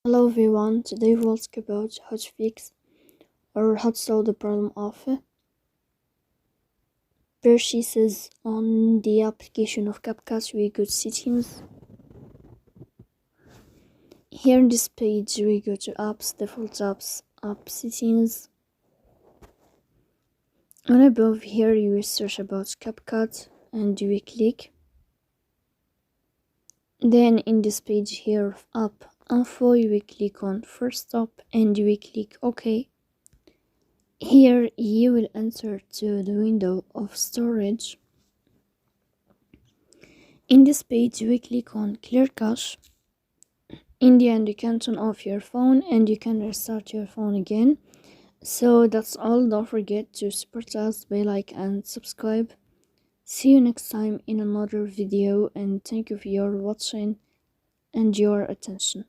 Hello everyone, today we'll talk about how to fix or how to solve the problem of purchases on the application of CapCut. We go to settings. Here in this page we go to apps, default apps, app settings. And above here you will search about CapCut and you will click. Then in this page here of app info you will click on first stop and you will click OK. Here you will enter to the window of storage. In this page you will click on clear cache. In the end you can turn off your phone and you can restart your phone again. So that's all. Don't forget to support us by like and subscribe. See you next time in another video, and thank you for your watching and your attention.